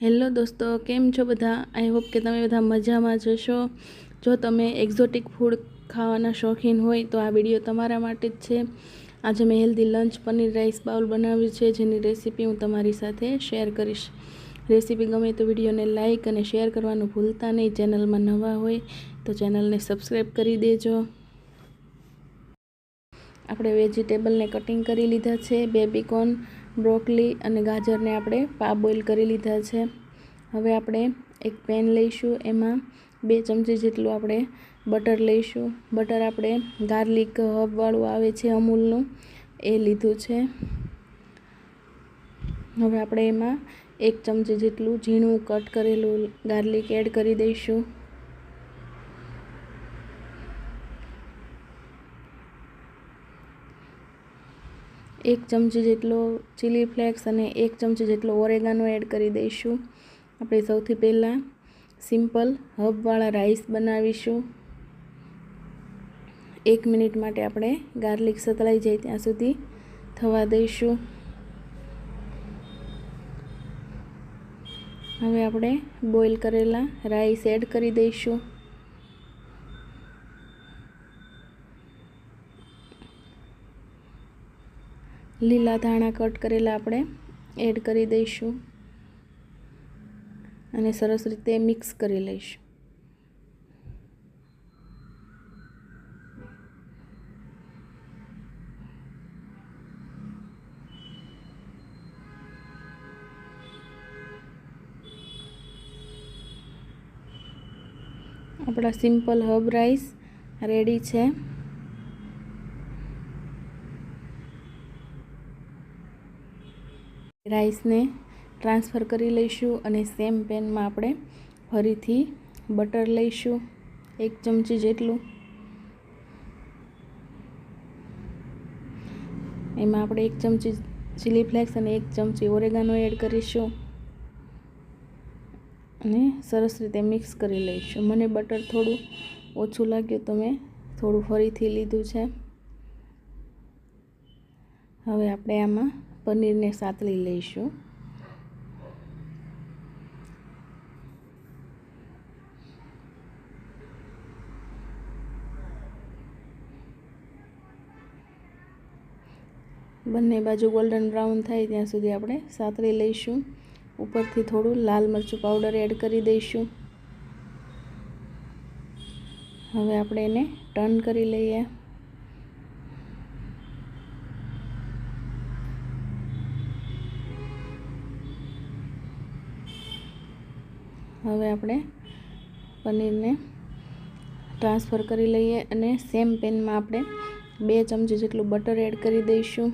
Hello દોસ્તો, કેમ છો બધા? આઈ હોપ કે તમે બધા મજામાં જશો। જો તમે એક્ઝોટિક ફૂડ ખાવાના શોખીન હોય તો આ વિડીયો તમારા માટે જ છે। આજે મેં healthy lunch paneer rice bowl બનાવ્યું છે, જેની રેસીપી હું તમારી સાથે શેર કરીશ। રેસીપી ગમે તો વિડીયોને લાઇક અને શેર કરવાનું ભૂલતા નહીં। ચેનલમાં નવા હોય તો ચેનલને સબસ્ક્રાઈબ કરી દેજો। આપણે વેજીટેબલને કટિંગ કરી લીધા છે। બેબીકોર્ન, બ્રોકલી અને ગાજરને આપણે પાબોઇલ કરી લીધા છે। હવે આપણે એક પેન લઈશું, એમાં 2 ચમચી જેટલું આપણે બટર લઈશું। બટર આપણે ગાર્લિક હબવાળું આવે છે અમૂલનું, એ લીધું છે। હવે આપણે એમાં 1 ચમચી જેટલું ઝીણું કટ કરેલું ગાર્લિક એડ કરી દઈશું। એક ચમચી જેટલો ચીલી ફ્લેક્સ અને 1 ચમચી જેટલો ઓરેગાનો એડ કરી દઈશું। આપણે સૌથી પહેલાં સિમ્પલ હબવાળા રાઈસ બનાવીશું। 1 મિનિટ માટે આપણે ગાર્લિક સતળાઈ જાય ત્યાં સુધી થવા દઈશું। હવે આપણે બોઇલ કરેલા રાઈસ એડ કરી દઈશું। લીલા ધાણા કટ કરેલા આપણે એડ કરી દઈશું અને સરસ રીતે મિક્સ કરી લઈશું। આપણા સિમ્પલ હબ રાઈસ રેડી છે। રાઈસને ટ્રાન્સફર કરી લઈશું અને સેમ પેનમાં આપણે ફરીથી બટર લઈશું 1 ચમચી જેટલું। એમાં આપણે 1 ચમચી ચીલી ફ્લેક્સ અને 1 ચમચી ઓરેગાનો એડ કરીશું અને સરસ રીતે મિક્સ કરી લઈશું। મને બટર થોડું ઓછું લાગ્યું તો મેં થોડું ફરીથી લીધું છે। હવે આપણે આમાં પનીરને સાતળી લઈશું। બંને બાજુ ગોલ્ડન બ્રાઉન થાય ત્યાં સુધી આપણે સાતળી લઈશું। ઉપરથી થોડું લાલ મરચું પાવડર એડ કરી દઈશું। હવે આપણે એને ટર્ન કરી લઈએ। હવે આપણે પનીરને ટ્રાન્સફર કરી લઈએ અને સેમ પેનમાં આપણે 2 ચમચી જેટલું બટર એડ કરી દઈશું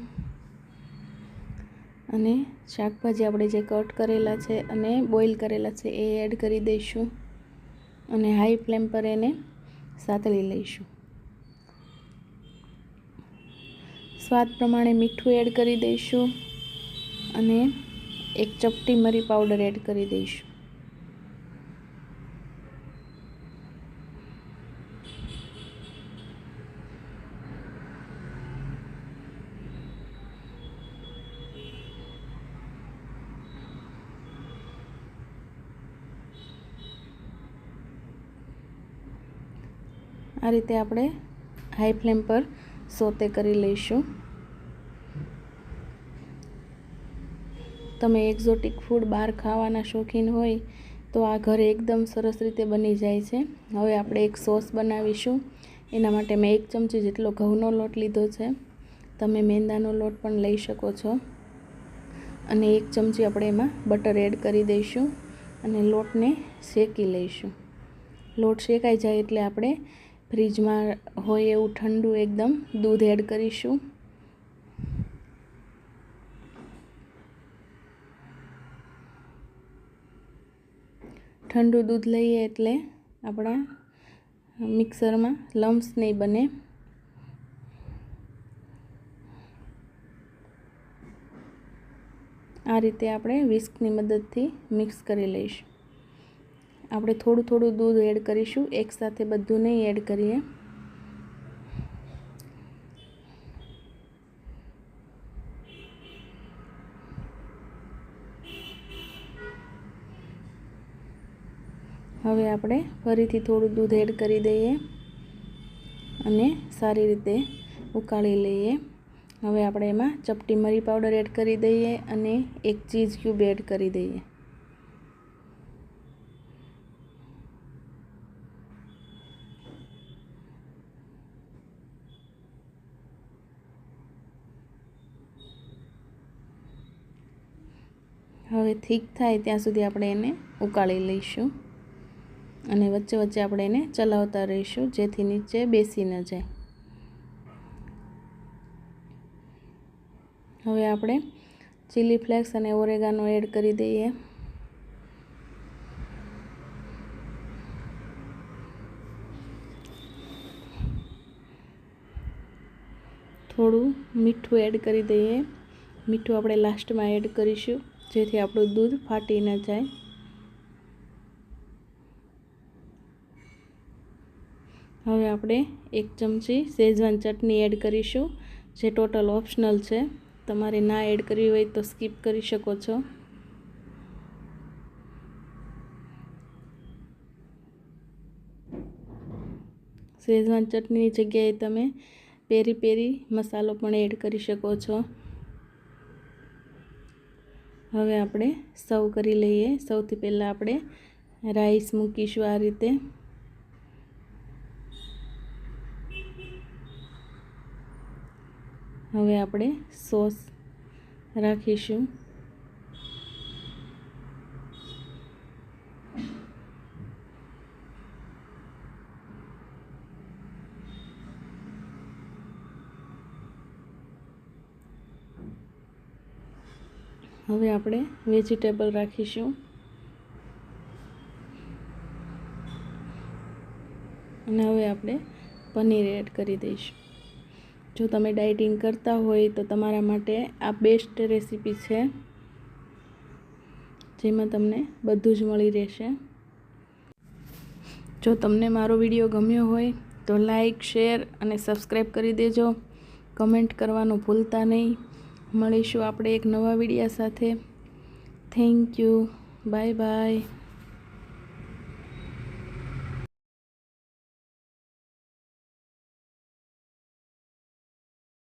અને શાકભાજી આપણે જે કટ કરેલા છે અને બોઇલ કરેલા છે એ એડ કરી દઈશું અને હાઈ ફ્લેમ પર એને સાતળી લઈશું। સ્વાદ પ્રમાણે મીઠું એડ કરી દઈશું અને 1 ચપટી મરી પાવડર એડ કરી દઈશું। આ રીતે આપણે હાઈ ફ્લેમ પર સોતે કરી લઈશું। તમે એક્ઝોટિક ફૂડ બહાર ખાવાના શોખીન હોય તો આ ઘરે એકદમ સરસ રીતે બની જાય છે। હવે આપણે એક સોસ બનાવીશું। એના માટે મેં 1 ચમચી જેટલો ઘઉંનો લોટ લીધો છે, તમે મેંદાનો લોટ પણ લઈ શકો છો અને 1 ચમચી આપણે એમાં બટર એડ કરી દઈશું અને લોટને શેકી લઈશું। લોટ શેકાઈ જાય એટલે આપણે ફ્રીજમાં હોય એવું ઠંડુ એકદમ દૂધ એડ કરીશું। ઠંડુ દૂધ લઈએ એટલે આપણા મિક્સરમાં લમ્સ નહીં બને। આ રીતે આપણે વિસ્કની મદદથી મિક્સ કરી લઈશું। આપણે થોડું થોડું દૂધ એડ કરીશું, એકસાથે બધું નહીં એડ કરીએ। હવે આપણે ફરીથી થોડું દૂધ એડ કરી દઈએ અને સારી રીતે ઉકાળી લઈએ. હવે આપણે એમાં ચપટી મરી પાવડર એડ કરી દઈએ અને 1 ચીઝ ક્યુબ એડ કરી દઈએ. હવે થીક થાય ત્યાં સુધી આપણે એને ઉકાળી લઈશું અને વચ્ચે વચ્ચે આપણે એને ચલાવતા રહીશું જેથી નીચે બેસી ન જાય. હવે આપણે ચીલી ફ્લેક્સ અને ઓરેગાનો એડ કરી દઈએ. થોડું મીઠું એડ કરી દઈએ. મીઠું આપણે લાસ્ટમાં એડ કરીશું જેથી આપણું દૂધ ફાટી ન જાય. હવે આપણે 1 ચમચી શેઝવાન ચટણી એડ કરીશું જે ટોટલ ઓપ્શનલ છે. તમારે ના એડ કરવી હોય તો સ્કીપ કરી શકો છો. શેઝવાન ચટણીની જગ્યાએ તમે પેરી પેરી મસાલો પણ એડ કરી શકો છો. હવે આપણે સર્વ કરી લઈએ. સૌથી પહેલાં આપણે રાઈસ મૂકીશું આ રીતે. હવે આપણે સોસ રાખીશું. હવે આપણે વેજીટેબલ રાખીશું અને હવે આપણે પનીર એડ કરી દઈશું. જો તમે ડાયટિંગ કરતા હોય તો તમારા માટે આ બેસ્ટ રેસીપી છે જેમાં તમને બધું જ મળી રહેશે. જો તમને મારો વિડીયો ગમ્યો હોય તો લાઈક, શેર અને સબસ્ક્રાઈબ કરી દેજો. કમેન્ટ કરવાનું ભૂલતા નહીં. મળીશું આપણે એક નવા વિડીયો સાથે. Thank you. Bye bye.